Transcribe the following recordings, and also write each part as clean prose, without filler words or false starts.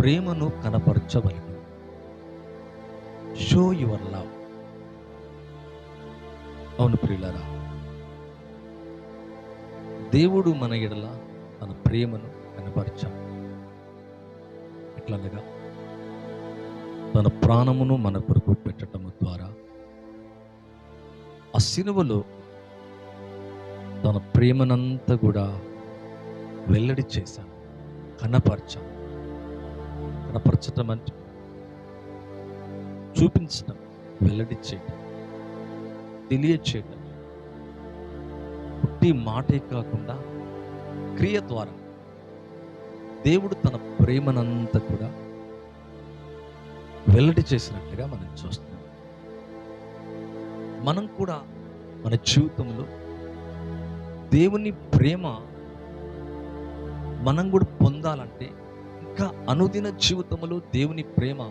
ప్రేమను కనపరచవలెను. Show your love. అవును ప్రియులారా, దేవుడు మన ఎడల తన ప్రేమను కనపరచాడు. ఎట్లనగా తన ప్రాణమును మన కొరకు పెట్టటము ద్వారా ఆ సిలువలో తన ప్రేమనంతా కూడా వెల్లడి చేశాను, కనపరచాను. కనపరచటం అంటే చూపించటం, వెల్లడి చేయటం, తెలియచేయటం. పుట్టి మాటే కాకుండా క్రియ ద్వారా దేవుడు తన ప్రేమనంతా కూడా వెల్లడి చేసినట్లుగా మనం చూస్తున్నాం. మనం కూడా మన జీవితంలో దేవుని ప్రేమ మనం కూడా పొందాలంటే, ఇంకా అనుదిన జీవితంలో దేవుని ప్రేమ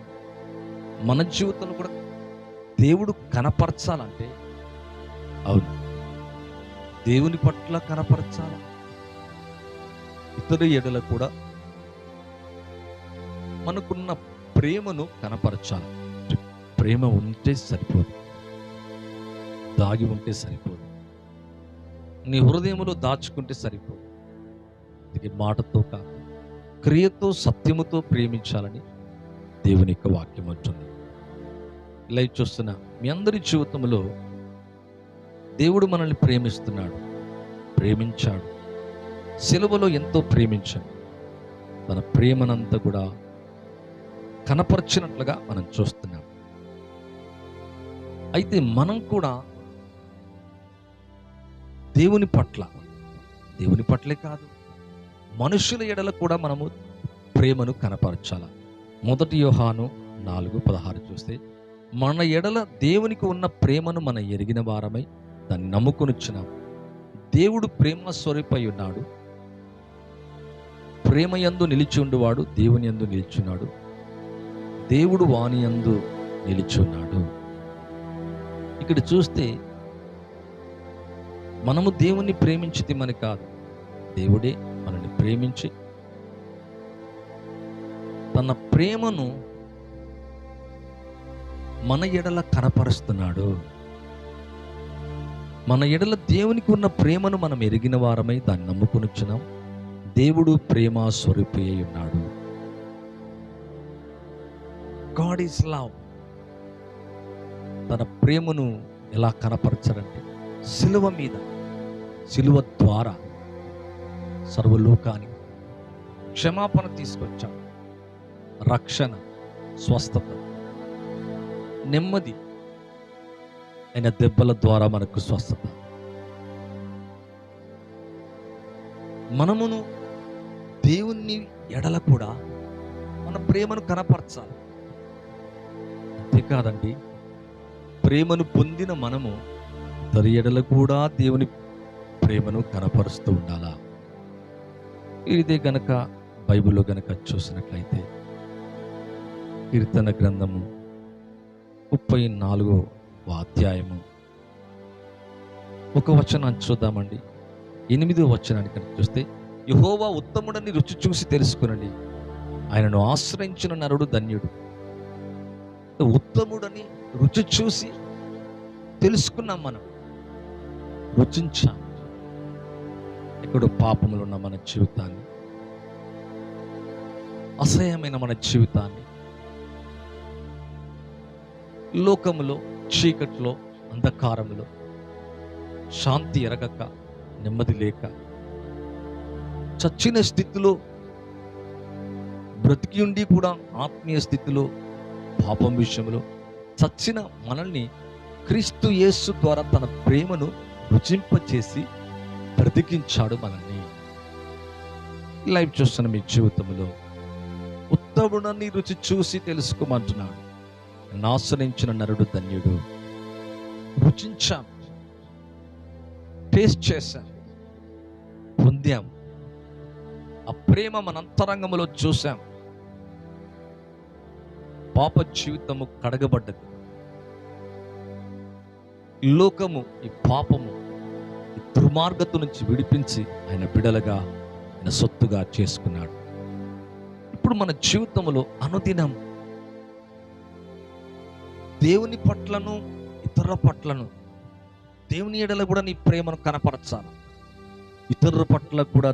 మన జీవితంలో కూడా దేవుడు కనపరచాలంటే, అవును, దేవుని పట్ల కనపరచాలి, ఇతరు ఎడల కూడా మనకున్న ప్రేమను కనపరచాలి. ప్రేమ ఉంటే సరిపోదు, దాగి ఉంటే సరిపోదు, నీ హృదయంలో దాచుకుంటే సరిపోదు. ఇది మాటతో కాదు, క్రియతో, సత్యముతో ప్రేమించాలని దేవుని యొక్క వాక్యం అంటుంది. లైవ్ చూస్తున్న మీ అందరి జీవితంలో దేవుడు మనల్ని ప్రేమిస్తున్నాడు, ప్రేమించాడు, సిలువలో ఎంతో ప్రేమించాడు. తన ప్రేమనంతా కూడా కనపరిచినట్లుగా మనం చూస్తున్నాం. అయితే మనం కూడా దేవుని పట్లే కాదు, మనుషుల ఎడల కూడా మనము ప్రేమను కనపరచాల. 1 యోహాను 4:16 చూస్తే, మన ఎడల దేవునికి ఉన్న ప్రేమను మనం ఎరిగిన వారమై దాన్ని నమ్ముకొనిచ్చున్నాం. దేవుడు ప్రేమ స్వరూపై ఉన్నాడు, ప్రేమ యందు నిలిచి ఉండువాడు దేవుని యందు నిలిచున్నాడు, దేవుడు వాని యందు నిలిచున్నాడు. ఇక్కడ చూస్తే మనము దేవుణ్ణి ప్రేమించితిమని కాదు, దేవుడే మనల్ని ప్రేమించి తన ప్రేమను మన ఎడల కనపరుస్తున్నాడు. మన ఎడల దేవునికి ఉన్న ప్రేమను మనం ఎరిగిన వారమై దాన్ని నమ్ముకొనిచ్చున్నాం. దేవుడు ప్రేమ స్వరూపి అయి ఉన్నాడు. God is love. తన ప్రేమను ఎలా కనపరచారంటే, సిలువ మీద, సిలువ ద్వారా సర్వలోకానికి క్షమాపణ తీసుకొచ్చాడు. రక్షణ, స్వస్థత, నెమ్మది. ఆయన దెబ్బల ద్వారా మనకు స్వస్థత. మనమును దేవుని ఎడల కూడా మన ప్రేమను కనపరచాలి. అంతేకాదండి, ప్రేమను పొందిన మనము ఇతరి ఎడల కూడా దేవుని ప్రేమను కనపరుస్తూ ఉండాలా. ఇదే గనక బైబిల్లో గనక చూసినట్లయితే, కీర్తన గ్రంథము 34వ అధ్యాయము ఒక వచనాన్ని చూద్దామండి. 8వ వచనాన్ని కనుక చూస్తే, యెహోవా ఉత్తముడని రుచి చూసి తెలుసుకునండి, ఆయనను ఆశ్రయించిన నరుడు ధన్యుడు. ఉత్తముడని రుచి చూసి తెలుసుకున్నాం, మనం రుచించాం. ఎక్కడో పాపములు ఉన్న మన జీవితాన్ని, అసహ్యమైన మన జీవితాన్ని, లోకములో, చీకట్లో, అంధకారములో శాంతి ఎరగక, నెమ్మది లేక, చచ్చిన స్థితిలో బ్రతికి ఉండి కూడా ఆత్మీయ స్థితిలో, పాపం విషయంలో చచ్చిన మనల్ని క్రీస్తు యేసు ద్వారా తన ప్రేమను రుచింపచేసి బ్రతికించాడు మనల్ని. లైవ్ చూస్తున్న మీ జీవితంలో ఉత్తముడని రుచి చూసి తెలుసుకోమంటున్నాడు. ఆశ్రయించిన నరుడు ధన్యుడు. రుచించాం, టేస్ట్ చేశాం, పొందాం. ఆ ప్రేమ మన అంతరంగంలో చూశాం. పాప జీవితము కడగబడ్డది. లోకము, ఈ పాపము, ఈ దుర్మార్గత నుంచి విడిపించి ఆయన బిడలగా, ఆయన సొత్తుగా చేసుకున్నాడు. ఇప్పుడు ఇప్పుడు మన జీవితంలో అనుదినం దేవుని పట్లను ఇతరుల పట్లను దేవుని ఎడల కూడా నీ ప్రేమను కనపరచాలి. ఇతరుల పట్ల కూడా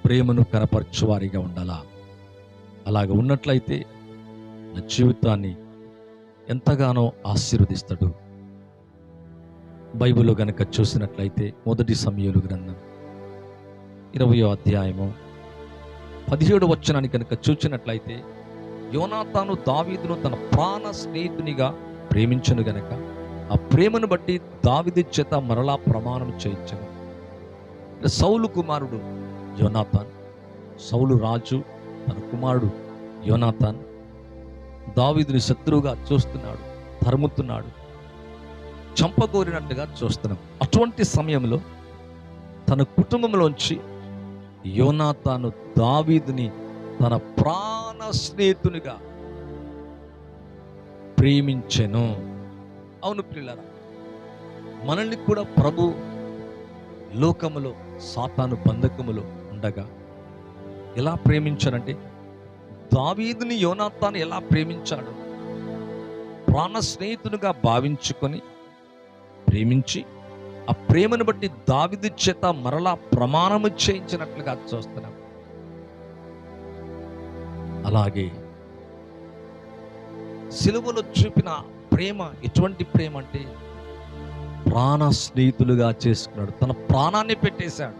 ప్రేమను కనపరచువారిగా ఉండాలా. అలాగ ఉన్నట్లయితే నా జీవితాన్ని ఎంతగానో ఆశీర్వదిస్తాడు. బైబిల్లో గనక చూసినట్లయితే మొదటి సమూయేలు గ్రంథం 20వ అధ్యాయము 17వ వచనాన్ని కనుక చూసినట్లయితే, యోనాతాను దావీదును తన ప్రాణ స్నేహితునిగా ప్రేమించను గనక ఆ ప్రేమను బట్టి దావీదు చేత మరలా ప్రమాణం చేయించను. సౌలు కుమారుడు యోనాతాన్, సౌలు రాజు తన కుమారుడు యోనాతాన్ దావీదుని శత్రువుగా చూస్తున్నాడు, తరుముతున్నాడు, చంపగోరినట్టుగా చూస్తున్నాం. అటువంటి సమయంలో తన కుటుంబంలోంచి యోనాతాను దావీదుని తన ప్రాణ స్నేహితునిగా ప్రేమించెను. అవును ప్రియులారా, మనల్ని కూడా ప్రభు లోకములో సాతాను బంధకములో ఉండగా ఎలా ప్రేమించారంటే, దావీదుని యోనాతాను ఎలా ప్రేమించాడు, ప్రాణ స్నేహితునిగా భావించుకొని ప్రేమించి ఆ ప్రేమను బట్టి దావీదు చేత మరలా ప్రమాణము చేయించినట్లుగా చూస్తున్నాం. అలాగే సిలువలో చూపిన ప్రేమ ఎటువంటి ప్రేమ అంటే, ప్రాణ స్నేహితులుగా చేసుకున్నాడు, తన ప్రాణాన్ని పెట్టేశాడు.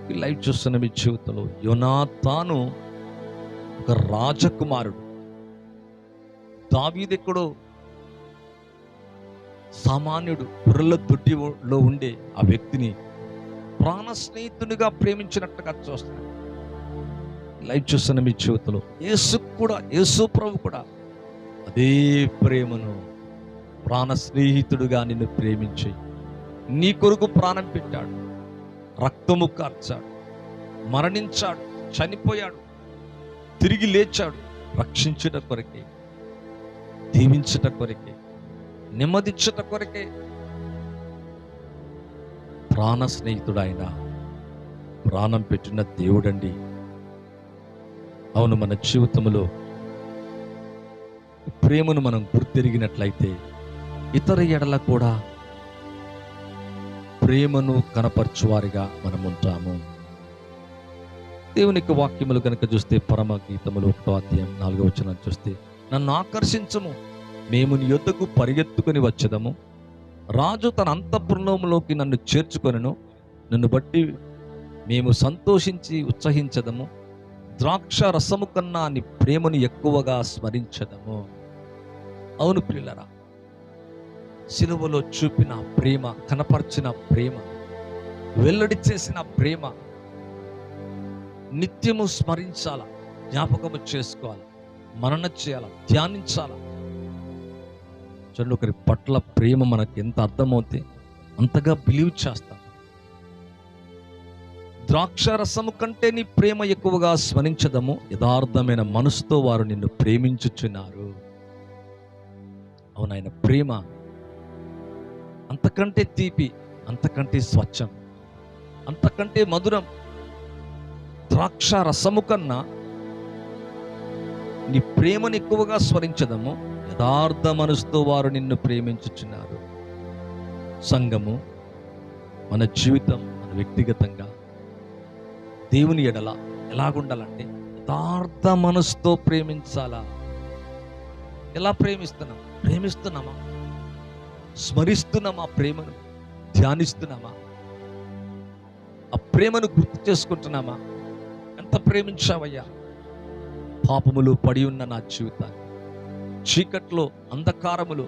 ఈ లైవ్ చూస్తున్న మీ జీవితంలో యోనాతాను ఒక రాజకుమారుడు, దావీదు ఎక్కడో సామాన్యుడు, గొర్రెల దొడ్డిలో ఉండే ఆ వ్యక్తిని ప్రాణ స్నేహితునిగా ప్రేమించినట్టుగా చూస్తాడు. లైవ్ చూస్తున్న మీ జీవితంలో యేసు ప్రభు కూడా అదే ప్రేమను, ప్రాణ స్నేహితుడుగా నిన్ను ప్రేమించి నీ కొరకు ప్రాణం పెట్టాడు, రక్తము కార్చాడు, మరణించాడు, చనిపోయాడు, తిరిగి లేచాడు, రక్షించుట కొరకే, దీవించుట కొరకే, నెమ్మదించుట కొరకే. ప్రాణ స్నేహితుడు ఆయన, ప్రాణం పెట్టిన దేవుడండి. అవును, మన జీవితంలో ప్రేమను మనం గుర్తెరిగినట్లయితే ఇతర ఎడల కూడా ప్రేమను కనపరచువారిగా మనం ఉంటాము. దేవునికి వాక్యములు కనుక చూస్తే పరమ గీతములు 1వ అధ్యాయం 4వ వచనం చూస్తే, నన్ను ఆకర్షించము, మేము నీ యొద్దకు పరిగెత్తుకొని వచ్చేదము, రాజు తన అంతఃపురంలోకి నన్ను చేర్చుకొనెను, నన్ను బట్టి మేము సంతోషించి ఉత్సహించదము, ద్రాక్ష రసము కన్నా నీ ప్రేమను ఎక్కువగా స్మరించదము. అవును ప్రియులారా, సిలువలో చూపిన ప్రేమ, కనపర్చిన ప్రేమ, వెల్లడి చేసిన ప్రేమ నిత్యము స్మరించాల, జ్ఞాపకము చేసుకోవాలి, మనన చేయాల, ధ్యానించాల. చూడండి, ఒకరి పట్ల ప్రేమ మనకు ఎంత అర్థమవుతే అంతగా బిలీవ్ చేస్తాం. ద్రాక్ష రసము కంటే నీ ప్రేమ ఎక్కువగా స్మరించదము, యథార్థమైన మనసుతో వారు నిన్ను ప్రేమించుచున్నారు. అవునాయన ప్రేమ అంతకంటే తీపి, అంతకంటే స్వచ్ఛం, అంతకంటే మధురం. ద్రాక్ష రసము కన్నా నీ ప్రేమను ఎక్కువగా స్మరించదము, యథార్థ మనసుతో వారు నిన్ను ప్రేమించుచున్నారు. సంఘము, మన జీవితం, మన వ్యక్తిగతంగా దేవుని ఎడల ఎలాగుండాలంటే యథార్థ మనసుతో ప్రేమించాలా. ఎలా ప్రేమిస్తున్నామా? స్మరిస్తున్నామా? ప్రేమను ధ్యానిస్తున్నామా? ఆ ప్రేమను గుర్తు చేసుకుంటున్నామా? ఎంత ప్రేమించావయ్యా? పాపములు పడి ఉన్న నా జీవితాన్ని, చీకట్లో, అంధకారములు,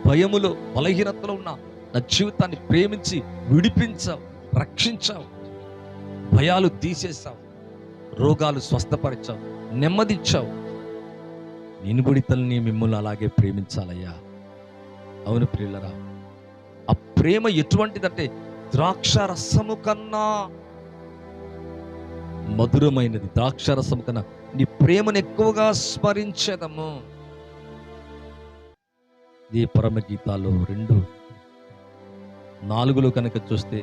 భయములో, బలహీనతలో ఉన్న నా జీవితాన్ని ప్రేమించి విడిపించావు, రక్షించావు, భయాలు తీసేసావు, రోగాలు స్వస్థపరిచావు, నెమ్మదిచ్చావు. నేను బుడితల్ని మిమ్మల్ని అలాగే ప్రేమించాలయ్యా. అవును ప్రియులరా, ఆ ప్రేమ ఎటువంటిదంటే ద్రాక్ష రసము కన్నా మధురమైనది. ద్రాక్ష రసము కన్నా నీ ప్రేమను ఎక్కువగా స్మరించేదము. ఈ పరమ గీతాలు 2:4 కనుక చూస్తే,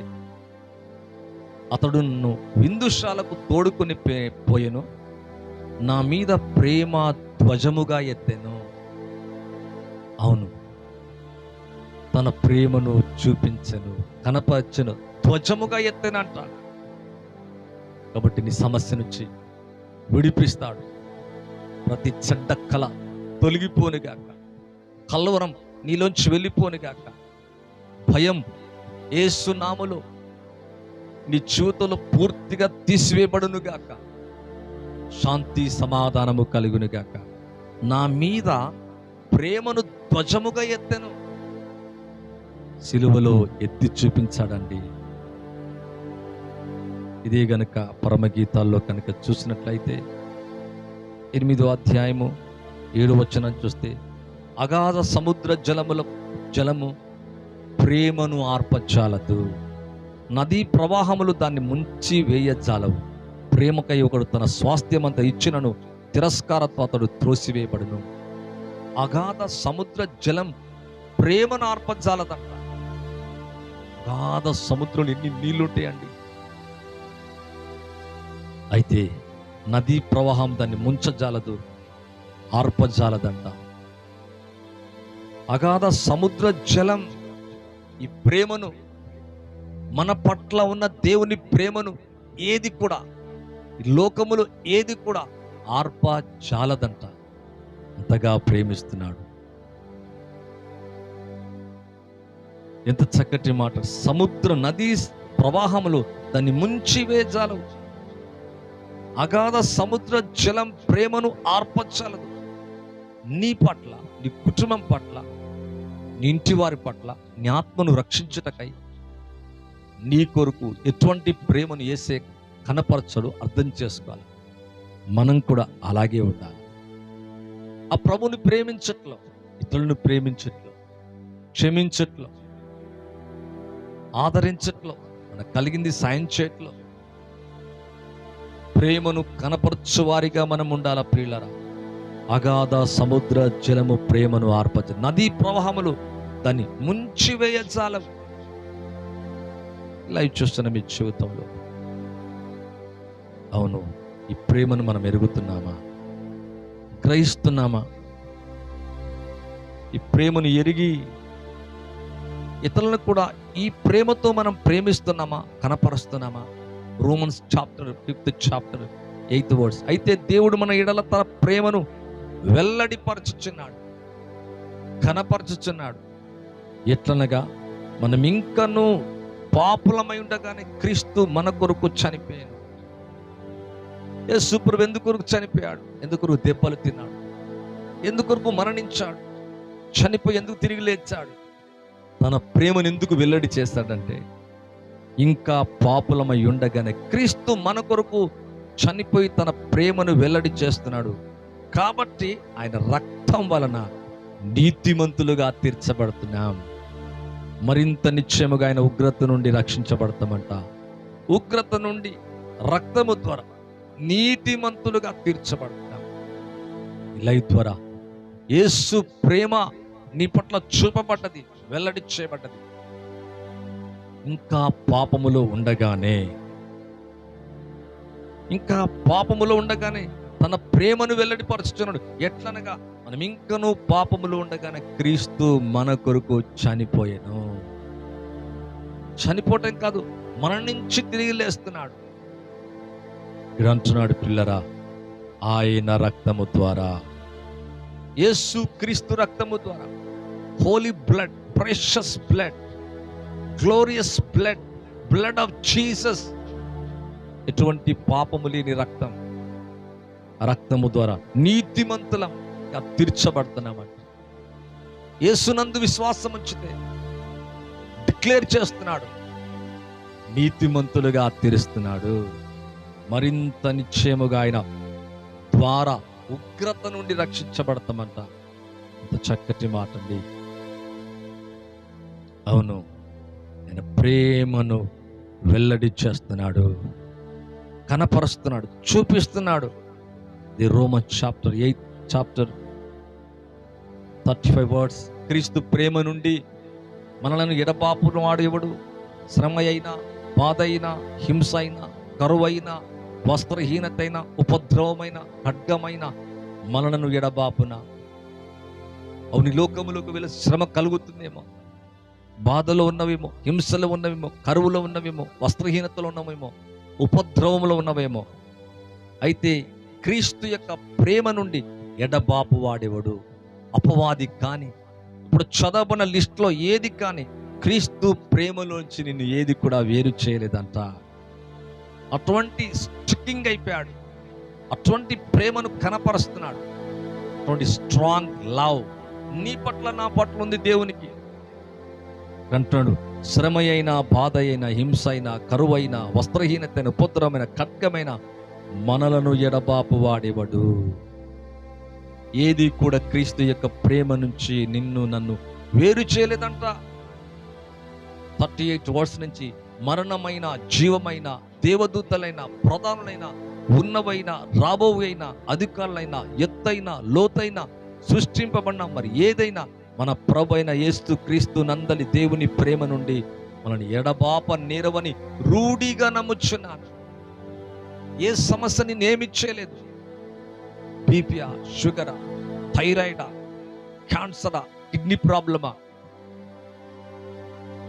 అతడు నన్ను విందుశాలకు తోడుకొని పోయెను, నా మీద ప్రేమ ధ్వజముగా ఎత్తెను. అవును, తన ప్రేమను చూపించెను, కనపరచెను, ధ్వజముగా ఎత్తెనంట. కాబట్టి నీ సమస్య నుంచి విడిపిస్తాడు. ప్రతి చెడ్డ కళ తొలగిపోనుగాక, కలవరం నీలోంచి వెళ్ళిపోనుగాక, భయం యేసు నామములో నీ జీవితంలో పూర్తిగా తీసివేయబడునుగాక, శాంతి సమాధానము కలుగునుగాక. నా మీద ప్రేమను ధ్వజముగా ఎత్తెను. సిలువలో ఎత్తి చూపించాడండి. ఇదే గనుక పరమగీతాల్లో కనుక చూసినట్లయితే 8వ అధ్యాయము 7వ వచనం చూస్తే, అగాధ సముద్ర జలము ప్రేమను ఆర్పజాలదు, నదీ ప్రవాహములు దాన్ని ముంచి వేయజాలవు. ప్రేమకై ఒకడు తన స్వాస్థ్యమంతా ఇచ్చినను తిరస్కారతో అతడు త్రోసివేయబడును. అగాధ సముద్ర జలం ప్రేమను ఆర్పజాలదంట. అగాధ సముద్రంలో ఎన్ని నీళ్లుంటాయండి. అయితే నదీ ప్రవాహం దాన్ని ముంచజాలదు, ఆర్పజాలదంట. అగాధ సముద్ర జలం ఈ ప్రేమను, మన పట్ల ఉన్న దేవుని ప్రేమను ఏది కూడా, ఈ లోకములో ఏది కూడా ఆర్పజాలదంట. అంతగా ప్రేమిస్తున్నాడు. ఎంత చక్కటి మాట. సముద్ర నదీ ప్రవాహములు దాన్ని ముంచివేయజాలవు. అగాధ సముద్ర జలం ప్రేమను ఆర్పజాలదు. నీ పట్ల, నీ కుటుంబం పట్ల, నీ ఇంటి వారి పట్ల, నీ ఆత్మను రక్షించుటకై నీ కొరకు ఎటువంటి ప్రేమను యేసే కనపరచడు. అర్థం చేసుకోవాలి. మనం కూడా అలాగే ఉండాలి. ఆ ప్రభుని ప్రేమించట్లో, ఇతరులను ప్రేమించట్లో, క్షమించట్లో, ఆదరించట్లో, మనకు కలిగింది సాయం చేయట్లో, ప్రేమను కనపరచు వారిగా మనం ఉండాల. ప్రియులరా, అగాధ సముద్ర జలము ప్రేమను ఆర్పజ, నదీ ప్రవాహములు దాన్ని ముంచివేయజాలవు. లైవ్ చూస్తున్న మీ జీవితంలో, అవును, ఈ ప్రేమను మనం ఎరుగుతున్నామా? గ్రహిస్తున్నామా? ఈ ప్రేమను ఎరిగి ఇతరులను కూడా ఈ ప్రేమతో మనం ప్రేమిస్తున్నామా, కనపరుస్తున్నామా? Romans chapter 5th chapter 8th words. అయితే దేవుడు మన ఎడల తన ప్రేమను వెల్లడిపరచుచున్నాడు, కనపరచుచున్నాడు. ఎట్లనగా మనం ఇంకనూ పాపులమై ఉండగానే క్రీస్తు మన కొరకు చనిపోయాడు. యేసు ప్రభు ఎందుకొరకు చనిపోయాడు? ఎందుకొరకు దెబ్బలు తిన్నాడు? ఎందుకొరకు మరణించాడు? చనిపోయి ఎందుకు తిరిగి లేచాడు? తన ప్రేమను ఎందుకు వెల్లడి చేస్తాడంటే, ఇంకా పాపులమై ఉండగానే క్రీస్తు మన కొరకు చనిపోయి తన ప్రేమను వెల్లడి చేస్తున్నాడు. కాబట్టి ఆయన రక్తం వలన నీతిమంతులుగా తీర్చబడుతున్నాం. మరింత నిశ్చయముగా ఆయన ఉగ్రత నుండి రక్షించబడతామంట. ఉగ్రత నుండి రక్తము ద్వారా నీతిమంతులుగా తీర్చబడతాం. లైవ్ ద్వారా యేసు ప్రేమ నీ పట్ల చూపబడ్డది, వెల్లడి చేయబడ్డది. ఇంకా పాపములో ఉండగానే తన ప్రేమను వెల్లడిపరచుచున్నాడు. ఎట్లనగా మనం ఇంకనూ పాపములో ఉండగానే క్రీస్తు మన కొరకు చనిపోయాను. చనిపోవటం కాదు, మన నుంచి తిరిగి లేస్తున్నాడు. ఇక్కడ అంటున్నాడు, పిల్లరా, ఆయన రక్తము ద్వారా, యేసు క్రీస్తు రక్తము ద్వారా, holy blood, precious blood, glorious blood, blood of Jesus, ఎటువంటి పాపము లేని రక్తం, రక్తము ద్వారా నీతిమంతులంగా తీర్చబడుతున్నామంట. యేసునందు విశ్వాసం ఉంచితే డిక్లేర్ చేస్తున్నాడు, నీతిమంతులుగా తీరుస్తున్నాడు. మరింత నిశ్చయముగా ఆయన ద్వారా ఉగ్రత నుండి రక్షించబడతామంట. అంత చక్కటి మాట అండి. అవును, ఆయన ప్రేమను వెల్లడి చేస్తున్నాడు, కనపరుస్తున్నాడు, చూపిస్తున్నాడు. The Roman chapter 8 chapter 35 words. క్రీస్తు ప్రేమ నుండి మనలను ఎడబాపును వాడు ఎవడు? శ్రమ అయినా, బాధ అయినా, హింస అయినా, కరువైన, వస్త్రహీనతైన, ఉపద్రవమైన, ఖడ్గమైన మనలను ఎడబాపున. అవుని లోకములకు వెళ్ళి శ్రమ కలుగుతుందేమో, బాధలో ఉన్నవేమో, హింసలో ఉన్నవేమో, కరువులో ఉన్నవేమో, వస్త్రహీనతలో ఉన్నవేమో, ఉపద్రవంలో ఉన్నవేమో. అయితే క్రీస్తు యొక్క ప్రేమ నుండి ఎడబాపు వాడేవాడు అపవాది కానీ, ఇప్పుడు చదవబడిన లిస్టులో ఏది కానీ క్రీస్తు ప్రేమలోంచి నిన్ను ఏది కూడా వేరు చేయలేదంట. అటువంటి స్టిక్కింగ్ అయిపోయాడు, అటువంటి ప్రేమను కనపరుస్తున్నాడు. అటువంటి స్ట్రాంగ్ లవ్ నీ పట్ల నా పట్ల ఉంది దేవునికి అంటున్నాడు. శ్రమ అయినా, బాధ అయినా, హింస అయినా, కరువైన, వస్త్రహీనతైన, ఉపద్రవమైన, ఖడ్గమైన మనలను ఎడబాపు వాడేవాడు. ఏది కూడా క్రీస్తు యొక్క ప్రేమ నుంచి నిన్ను నన్ను వేరు చేయలేదంట. 38 వర్స్ నుంచి మరణమైన, జీవమైన, దేవదూతలైన, ప్రధానులైన, ఉన్నవైన, రాబోవైన, అధికారులైన, ఎత్తైన, లోతైన, సృష్టింపబడిన మరి ఏదైనా మన ప్రభు అయిన యేసు క్రీస్తు నందలి దేవుని ప్రేమ నుండి మనల్ని ఎడబాప నేరవని రూఢిగా నమ్ముచున్నాను. ఏ సమస్యని నేమి చేయలేదు. బీపీయా, షుగరా, థైరాయిడా, క్యాన్సరా, కిడ్నీ ప్రాబ్లమా?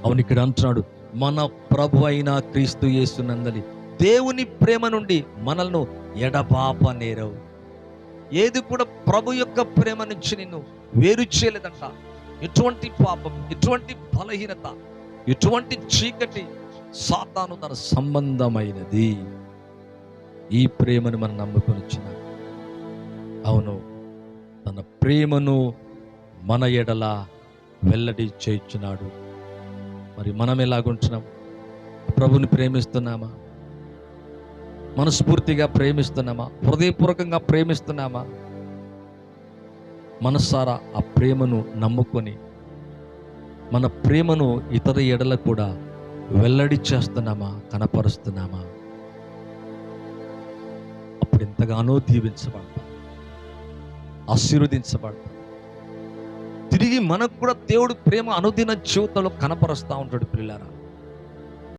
అవును, ఇక్కడ అంటున్నాడు మన ప్రభు అయిన క్రీస్తు యేసు నందలి దేవుని ప్రేమ నుండి మనల్ని ఎడబాప నేరవు. ఏది కూడా ప్రభు యొక్క ప్రేమ నుంచి నిన్ను వేరు చేయలేదంట. ఎటువంటి పాపం, ఎటువంటి బలహీనత, ఎటువంటి చీకటి సాతాను తన సంబంధమైనది. ఈ ప్రేమను మనం నమ్ముకొని వచ్చిన, అవును, తన ప్రేమను మన ఎడల వెల్లడి చేయుచున్నాడు. మరి మనం ఎలాగుంటున్నాం? ప్రభుని ప్రేమిస్తున్నామా? మనస్ఫూర్తిగా ప్రేమిస్తున్నామా? హృదయపూర్వకంగా ప్రేమిస్తున్నామా? మనసారా ఆ ప్రేమను నమ్ముకొని మన ప్రేమను ఇతర ఎడల కూడా వెల్లడి చేస్తున్నామా, కనపరుస్తున్నామా? అప్పుడు ఎంతగానో దీవించబడతాం, ఆశీర్వదించబడతాం. తిరిగి మనకు కూడా దేవుడు ప్రేమ అనుదిన జీవితంలో కనపరుస్తూ ఉంటాడు. పిల్లారా,